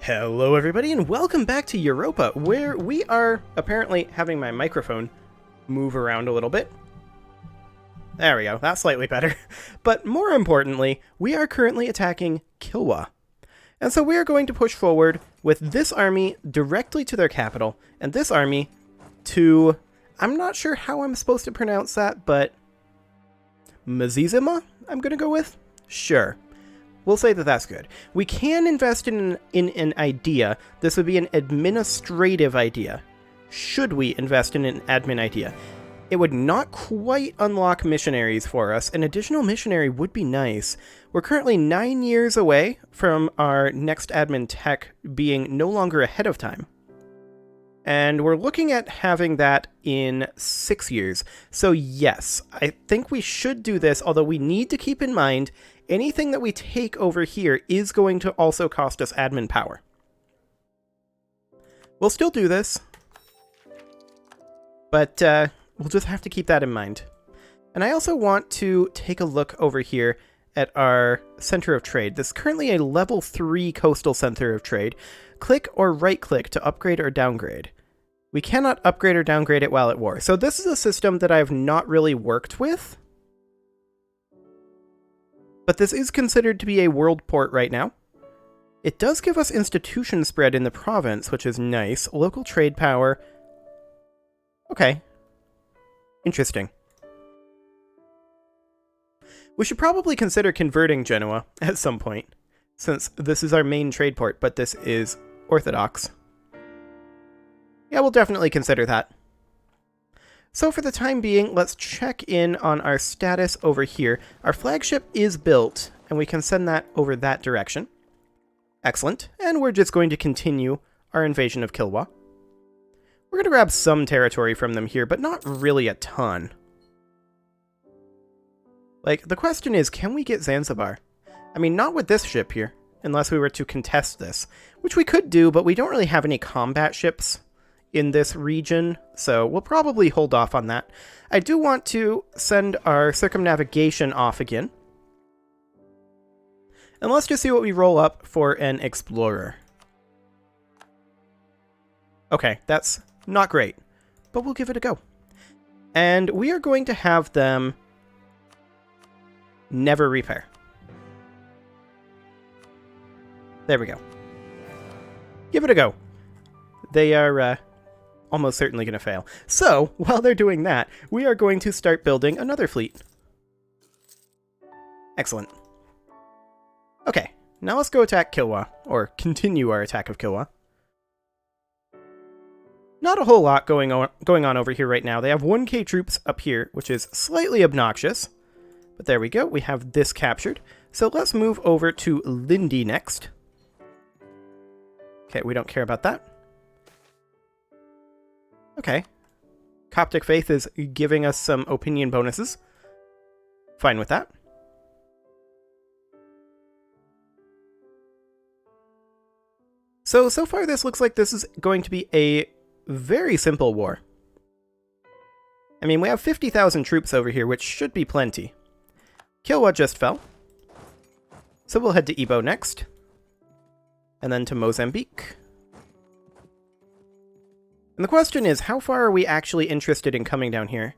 Hello everybody and welcome back to Europa, where we are apparently having my microphone move around a little bit. There we go, that's slightly better. But more importantly, we are currently attacking Kilwa. And so we are going to push forward with this army directly to their capital, and this army to... I'm not sure how I'm supposed to pronounce that, but... Mazizima, I'm going to go with? Sure. We'll say that that's good. We can invest in an idea. This would be an administrative idea. Should we invest in an admin idea? It would not quite unlock missionaries for us. An additional missionary would be nice. We're currently 9 years away from our next admin tech being no longer ahead of time. And we're looking at having that in 6 years. So yes, I think we should do this, although we need to keep in mind anything that we take over here is going to also cost us admin power. We'll still do this, but we'll just have to keep that in mind. And I also want to take a look over here at our center of trade. This is currently a level 3 coastal center of trade. Click or right-click to upgrade or downgrade. We cannot upgrade or downgrade it while at war. So this is a system that I've not really worked with. But this is considered to be a world port right now. It does give us institution spread in the province, which is nice. Local trade power. Okay. Interesting. We should probably consider converting Genoa at some point, since this is our main trade port, but this is Orthodox. Yeah, we'll definitely consider that. So for the time being, let's check in on our status over here. Our flagship is built, and we can send that over that direction. Excellent. And we're just going to continue our invasion of Kilwa. We're going to grab some territory from them here, but not really a ton. Like, the question is, can we get Zanzibar? I mean, not with this ship here, unless we were to contest this, which we could do, but we don't really have any combat ships in this region, so we'll probably hold off on that. I do want to send our circumnavigation off again. And let's just see what we roll up for an explorer. Okay, that's not great, but we'll give it a go. And we are going to have them never repair. There we go. Give it a go. They are almost certainly going to fail. So, while they're doing that, we are going to start building another fleet. Excellent. Okay, now let's go attack Kilwa, or continue our attack of Kilwa. Not a whole lot going on over here right now. They have 1k troops up here, which is slightly obnoxious. But there we go, we have this captured. So let's move over to Lindy next. Okay, we don't care about that. Okay. Coptic Faith is giving us some opinion bonuses. Fine with that. So far this looks like this is going to be a very simple war. I mean, we have 50,000 troops over here, which should be plenty. Kilwa just fell. So we'll head to Ibo next. And then to Mozambique. And the question is, how far are we actually interested in coming down here?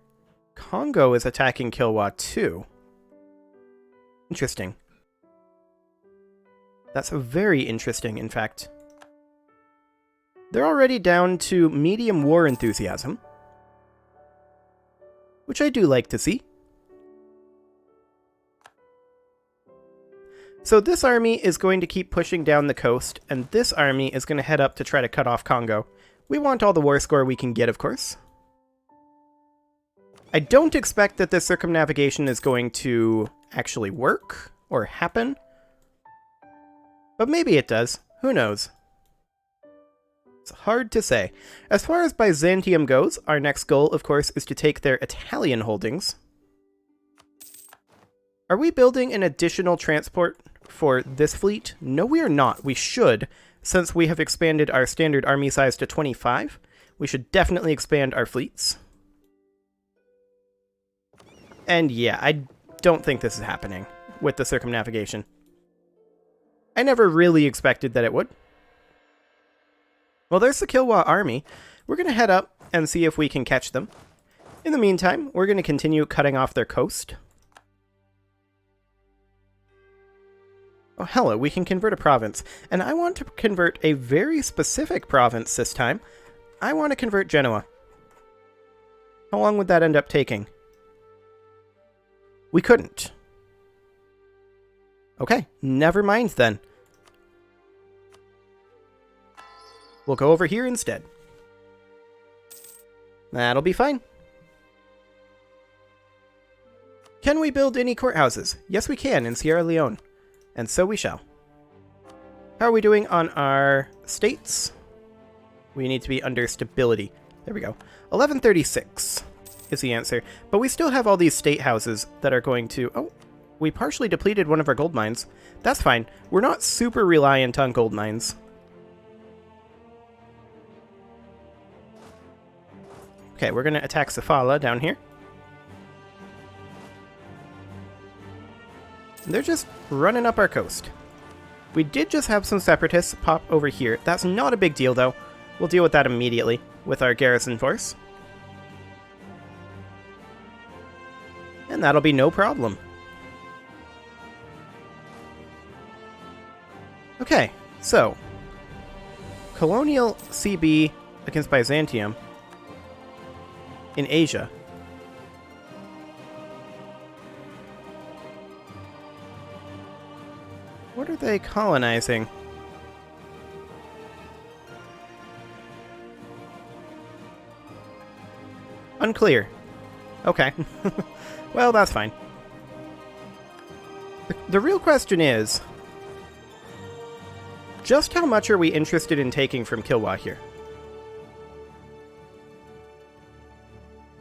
Congo is attacking Kilwa too. Interesting. That's very interesting, in fact. They're already down to medium war enthusiasm, which I do like to see. So this army is going to keep pushing down the coast, and this army is going to head up to try to cut off Congo. We want all the war score we can get, of course. I don't expect that this circumnavigation is going to actually work or happen, but maybe it does. Who knows? It's hard to say. As far as Byzantium goes, our next goal, of course, is to take their Italian holdings. Are we building an additional transport for this fleet? No, we are not. We should. Since we have expanded our standard army size to 25, we should definitely expand our fleets. And yeah, I don't think this is happening with the circumnavigation. I never really expected that it would. Well, there's the Kilwa army. We're going to head up and see if we can catch them. In the meantime, we're going to continue cutting off their coast. Oh, hello, we can convert a province. And I want to convert a very specific province this time. I want to convert Genoa. How long would that end up taking? We couldn't. Okay, never mind then. We'll go over here instead. That'll be fine. Can we build any courthouses? Yes, we can in Sierra Leone. And so we shall. How are we doing on our states? We need to be under stability. There we go. 1136 is the answer. But we still have all these state houses that are going to... Oh, we partially depleted one of our gold mines. That's fine. We're not super reliant on gold mines. Okay, we're going to attack Safala down here. They're just running up our coast. We did just have some separatists pop over here. That's not a big deal, though. We'll deal with that immediately with our garrison force. And that'll be no problem. Okay, so colonial CB against Byzantium in Asia. What are they colonizing? Unclear. Okay. Well, that's fine. The real question is, just how much are we interested in taking from Kilwa here?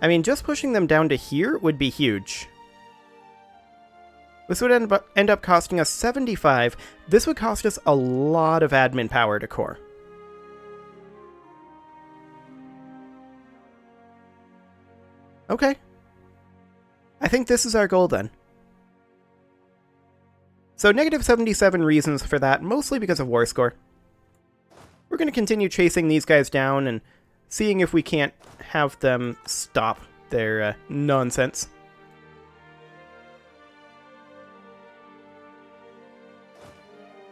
I mean, just pushing them down to here would be huge. This would end up costing us 75. This would cost us a lot of admin power to core. Okay. I think this is our goal then. So negative 77 reasons for that, mostly because of war score. We're going to continue chasing these guys down and seeing if we can't have them stop their nonsense.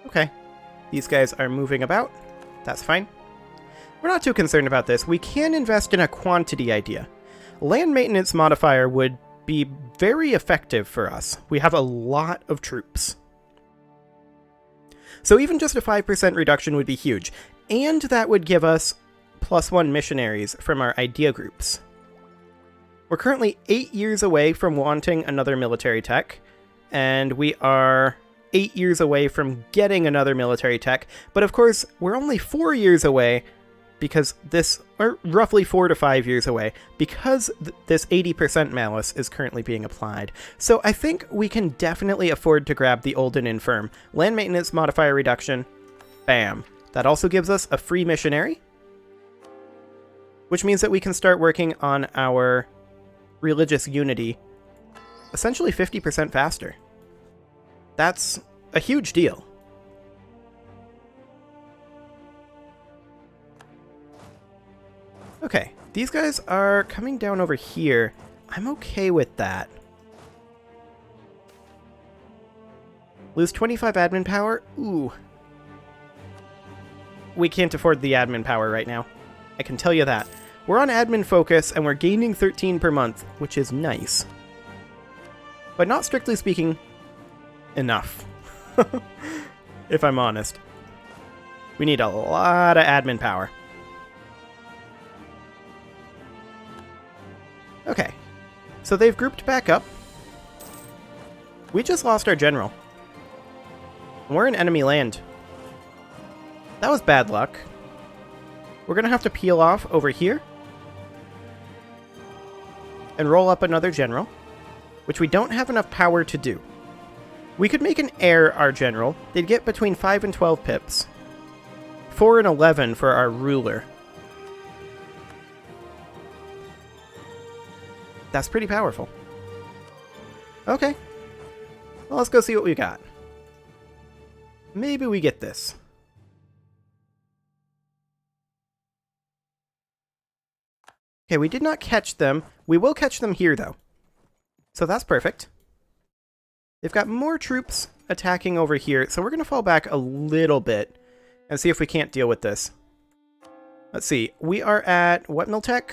Okay, these guys are moving about. That's fine. We're not too concerned about this. We can invest in a quantity idea. Land maintenance modifier would be very effective for us. We have a lot of troops. So even just a 5% reduction would be huge. And that would give us +1 missionaries from our idea groups. We're currently 8 years away from wanting another military tech, and we are 8 years away from getting another military tech, but of course we're only 4 years away because this, or roughly 4 to 5 years away, because this 80% malice is currently being applied. So I think we can definitely afford to grab the old and infirm. Land maintenance modifier reduction, bam. That also gives us a free missionary, which means that we can start working on our religious unity essentially 50% faster. That's a huge deal. Okay, these guys are coming down over here. I'm okay with that. Lose 25 admin power? Ooh. We can't afford the admin power right now. I can tell you that. We're on admin focus, and we're gaining 13 per month, which is nice. But not strictly speaking, enough. If I'm honest. We need a lot of admin power. Okay. So they've grouped back up. We just lost our general. We're in enemy land. That was bad luck. We're going to have to peel off over here and roll up another general, which we don't have enough power to do. We could make an heir our general. They'd get between 5 and 12 pips. 4 and 11 for our ruler. That's pretty powerful. Okay. Well, let's go see what we got. Maybe we get this. Okay, we did not catch them. We will catch them here, though. So that's perfect. They've got more troops attacking over here, so we're going to fall back a little bit and see if we can't deal with this. Let's see. We are at what Miltech?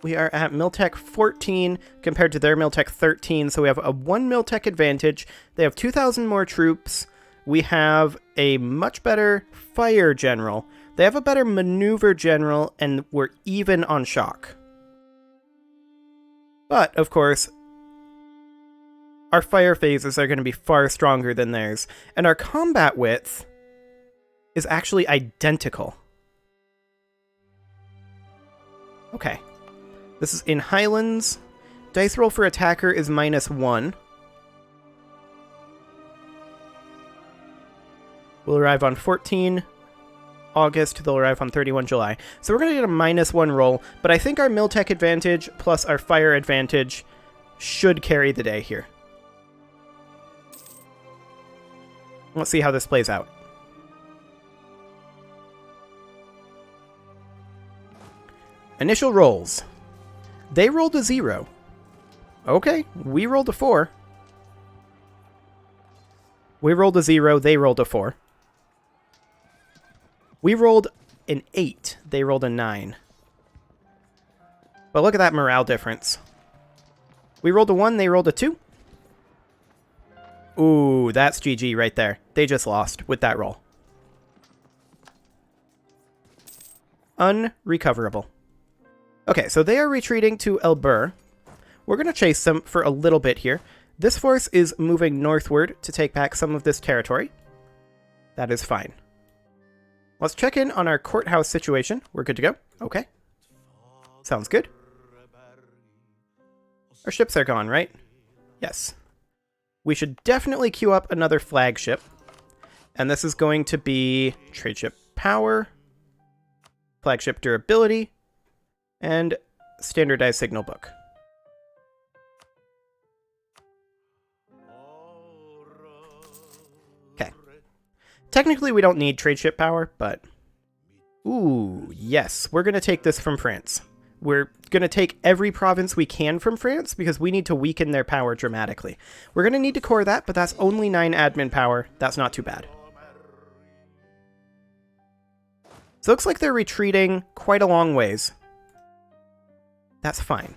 We are at Miltech 14 compared to their Miltech 13, so we have a 1 Miltech advantage. They have 2,000 more troops. We have a much better fire general. They have a better maneuver general, and we're even on shock. But, of course, our fire phases are going to be far stronger than theirs, and our combat width is actually identical. Okay. This is in Highlands. Dice roll for attacker is -1. We'll arrive on 14 August. They'll arrive on 31 July. So we're going to get a -1 roll, but I think our Miltech advantage plus our fire advantage should carry the day here. Let's see how this plays out. Initial rolls. They rolled a 0. Okay, we rolled a 4. We rolled a 0, they rolled a 4. We rolled an 8, they rolled a 9. But look at that morale difference. We rolled a 1, they rolled a 2. Ooh, that's GG right there. They just lost with that roll. Unrecoverable. Okay, so they are retreating to El Bur. We're going to chase them for a little bit here. This force is moving northward to take back some of this territory. That is fine. Let's check in on our courthouse situation. We're good to go. Okay. Sounds good. Our ships are gone, right? Yes. We should definitely queue up another flagship. And this is going to be trade ship power, flagship durability, and standardized signal book. Okay. Technically, we don't need trade ship power, but... Ooh, yes. We're going to take this from France. We're going to take every province we can from France because we need to weaken their power dramatically. We're going to need to core that, but that's only 9 admin power. That's not too bad. So it looks like they're retreating quite a long ways. That's fine.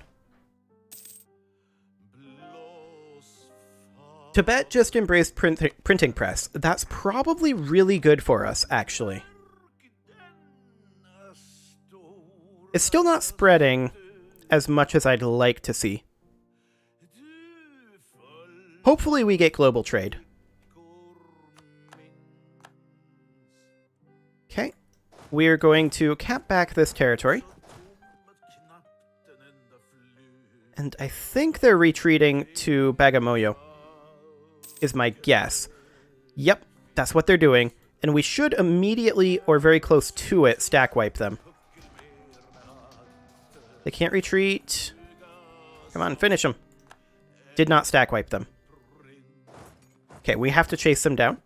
Tibet just embraced printing press. That's probably really good for us, actually. It's still not spreading as much as I'd like to see. Hopefully we get global trade. Okay. We're going to cap back this territory. And I think they're retreating to Bagamoyo, is my guess. Yep, that's what they're doing. And we should immediately, or very close to it, stack wipe them. They can't retreat. Come on, finish them. Did not stack wipe them. Okay, we have to chase them down.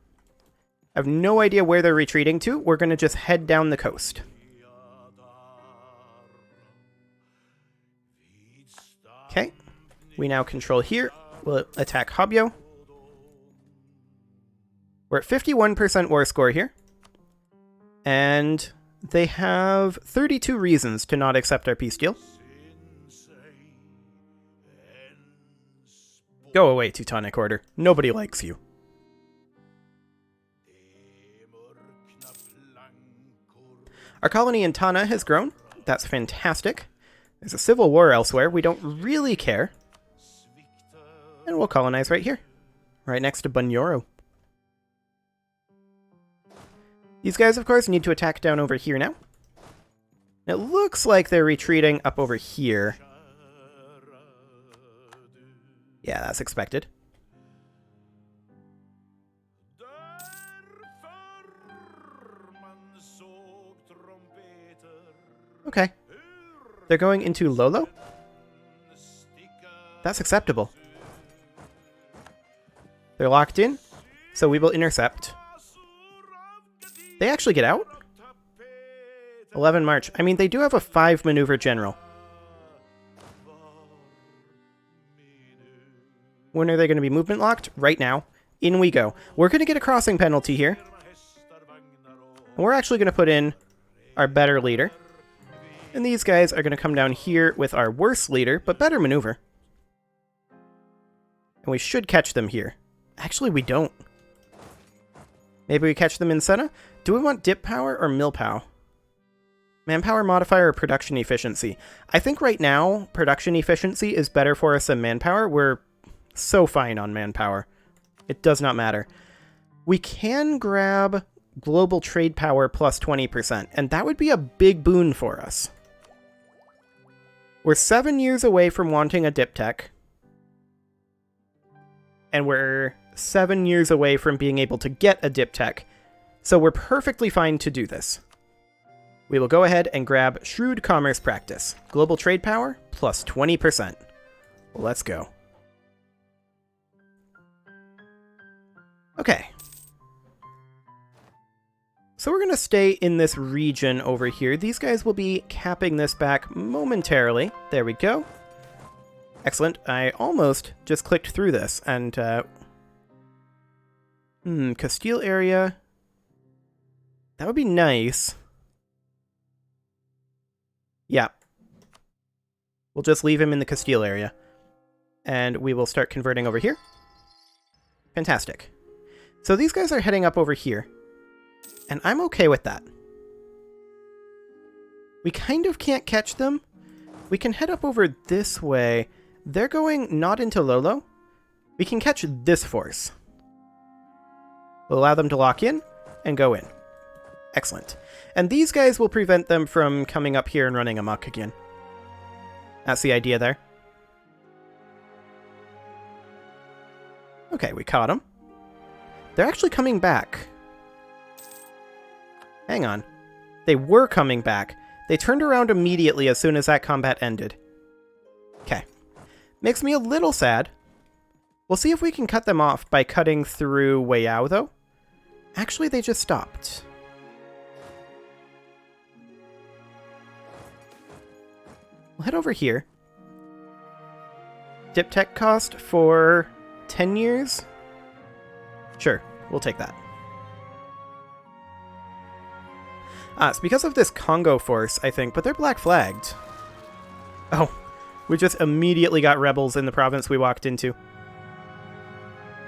I have no idea where they're retreating to. We're going to just head down the coast. Okay, we now control here. We'll attack Hobyo. We're at 51% war score here. And they have 32 reasons to not accept our peace deal. Go away, Teutonic Order. Nobody likes you. Our colony in Tana has grown. That's fantastic. There's a civil war elsewhere. We don't really care. And we'll colonize right here. Right next to Bunyoro. These guys, of course, need to attack down over here now. It looks like they're retreating up over here. Yeah, that's expected. Okay. They're going into Lolo? That's acceptable. They're locked in, so we will intercept. They actually get out? 11 March. I mean, they do have a 5 maneuver general. When are they going to be movement locked? Right now. In we go. We're going to get a crossing penalty here. And we're actually going to put in our better leader. And these guys are going to come down here with our worse leader, but better maneuver. And we should catch them here. Actually, we don't. Maybe we catch them in Senna? Do we want dip power or mill pow? Manpower modifier or production efficiency? I think right now, production efficiency is better for us than manpower. We're so fine on manpower. It does not matter. We can grab global trade power plus 20%, and that would be a big boon for us. We're 7 years away from wanting a dip tech. And we're 7 years away from being able to get a dip tech. So we're perfectly fine to do this. We will go ahead and grab Shrewd Commerce Practice. Global trade power plus 20%. Let's go. Okay. So we're going to stay in this region over here. These guys will be capping this back momentarily. There we go. Excellent. I almost just clicked through this and... Castile area. That would be nice. Yeah. We'll just leave him in the Castile area. And we will start converting over here. Fantastic. So these guys are heading up over here. And I'm okay with that. We kind of can't catch them. We can head up over this way. They're going not into Lolo. We can catch this force. We'll allow them to lock in and go in. Excellent. And these guys will prevent them from coming up here and running amok again. That's the idea there. Okay, we caught them. They're actually coming back. Hang on. They were coming back. They turned around immediately as soon as that combat ended. Okay. Makes me a little sad. We'll see if we can cut them off by cutting through Wayao, though. Actually, they just stopped. We'll head over here. Dip tech cost for 10 years? Sure, we'll take that. It's because of this Congo force, I think, but they're black flagged. Oh, we just immediately got rebels in the province we walked into.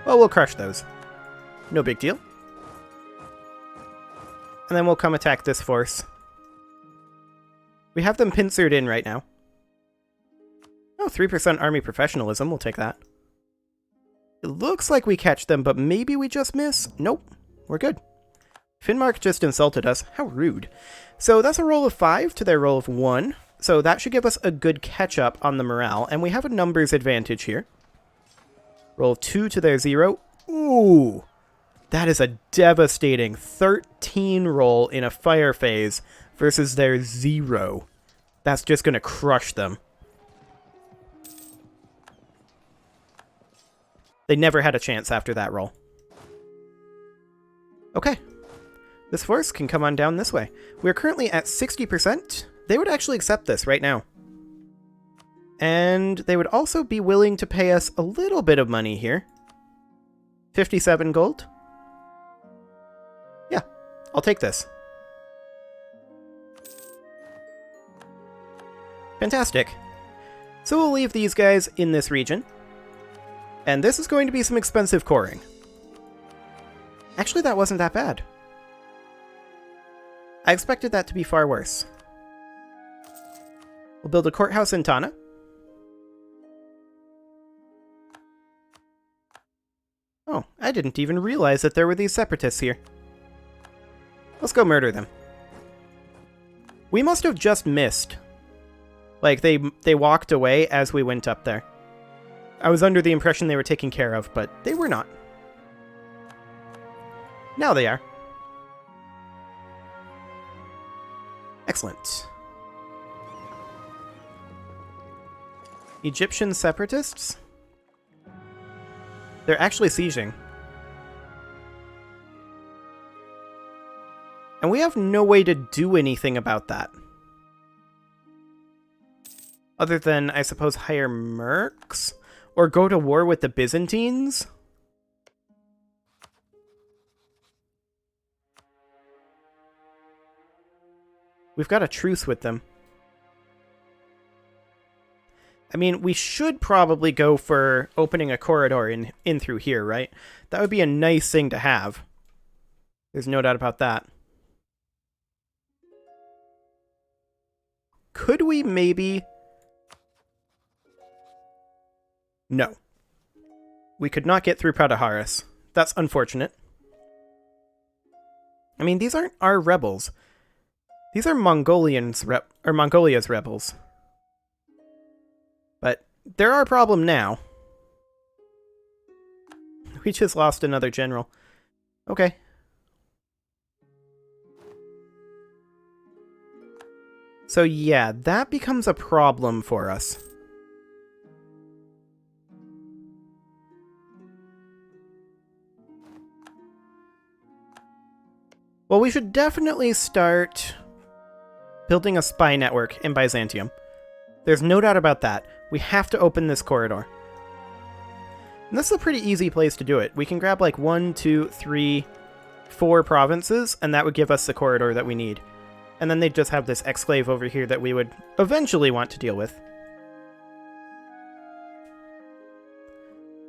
Well, we'll crush those. No big deal. And then we'll come attack this force. We have them pincered in right now. Oh, 3% army professionalism. We'll take that. It looks like we catch them, but maybe we just miss. Nope. We're good. Finnmark just insulted us. How rude. So that's a roll of 5 to their roll of 1. So that should give us a good catch-up on the morale. And we have a numbers advantage here. Roll of 2 to their 0. Ooh. That is a devastating 13 roll in a fire phase versus their 0. That's just going to crush them. They never had a chance after that roll. Okay. This force can come on down this way. We're currently at 60%. They would actually accept this right now. And they would also be willing to pay us a little bit of money here. 57 gold. Yeah, I'll take this. Fantastic. So we'll leave these guys in this region. And this is going to be some expensive coring. Actually, that wasn't that bad. I expected that to be far worse. We'll build a courthouse in Tana. Oh, I didn't even realize that there were these separatists here. Let's go murder them. We must have just missed. Like, they walked away as we went up there. I was under the impression they were taken care of, but they were not. Now they are. Excellent. Egyptian separatists? They're actually sieging. And we have no way to do anything about that. Other than, I suppose, hire mercs? Or go to war with the Byzantines? We've got a truce with them. I mean, we should probably go for opening a corridor in through here, right? That would be a nice thing to have. There's no doubt about that. Could we maybe... No. We could not get through Pradeharis. That's unfortunate. I mean, these aren't our rebels. These are Mongolia's rebels. But they're our problem now. We just lost another general. Okay. So yeah, that becomes a problem for us. Well, we should definitely start building a spy network in Byzantium. There's no doubt about that. We have to open this corridor. And this is a pretty easy place to do it. We can grab like 1, 2, 3, 4 provinces, and that would give us the corridor that we need. And then they'd just have this exclave over here that we would eventually want to deal with.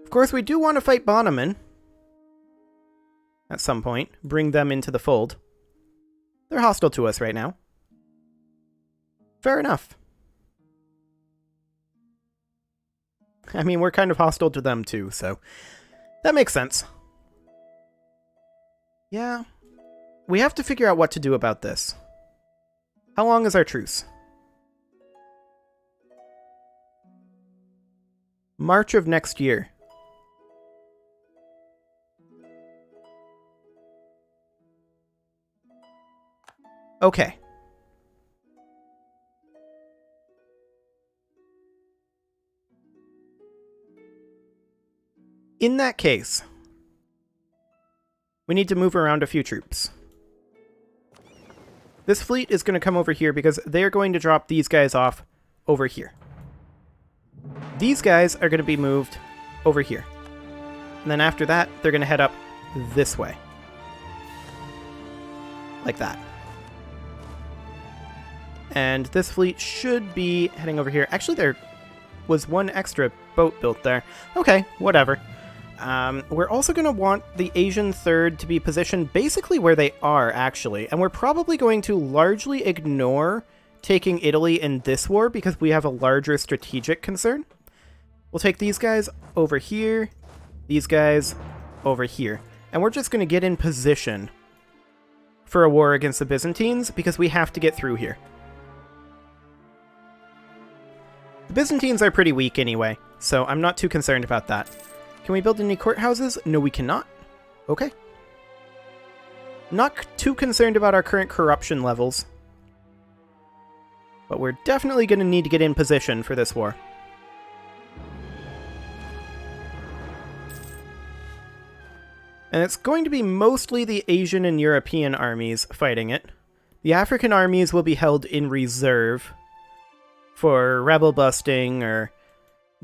Of course, we do want to fight Bonneman. At some point. Bring them into the fold. They're hostile to us right now. Fair enough. I mean, we're kind of hostile to them too, so that makes sense. Yeah. We have to figure out what to do about this. How long is our truce? March of next year. Okay. In that case, we need to move around a few troops. This fleet is going to come over here because they're going to drop these guys off over here. These guys are going to be moved over here. And then after that, they're going to head up this way. Like that. And this fleet should be heading over here. Actually, there was one extra boat built there. Okay, whatever. We're also going to want the Asian Third to be positioned basically where they are, actually. And we're probably going to largely ignore taking Italy in this war because we have a larger strategic concern. We'll take these guys over here, these guys over here. And we're just going to get in position for a war against the Byzantines because we have to get through here. The Byzantines are pretty weak anyway, so I'm not too concerned about that. Can we build any courthouses? No, we cannot. Okay. Not too concerned about our current corruption levels. But we're definitely going to need to get in position for this war. And it's going to be mostly the Asian and European armies fighting it. The African armies will be held in reserve for rebel busting or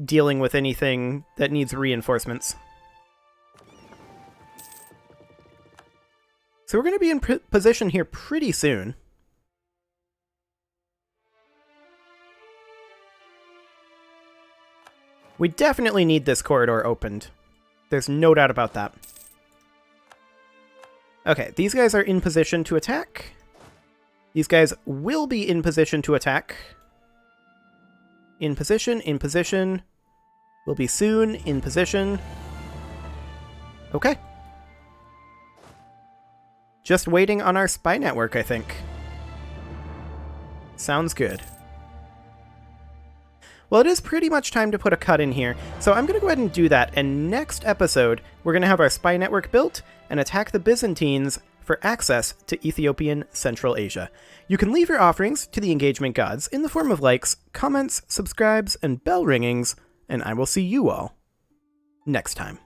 dealing with anything that needs reinforcements. So we're going to be in position here pretty soon. We definitely need this corridor opened. There's no doubt about that. Okay, these guys are in position to attack. These guys will be in position to attack. In position, in position. Will be soon, in position. Okay. Just waiting on our spy network, I think. Sounds good. Well, it is pretty much time to put a cut in here, so I'm going to go ahead and do that, and next episode, we're going to have our spy network built and attack the Byzantines for access to Ethiopian Central Asia. You can leave your offerings to the engagement gods in the form of likes, comments, subscribes, and bell ringings, and I will see you all next time.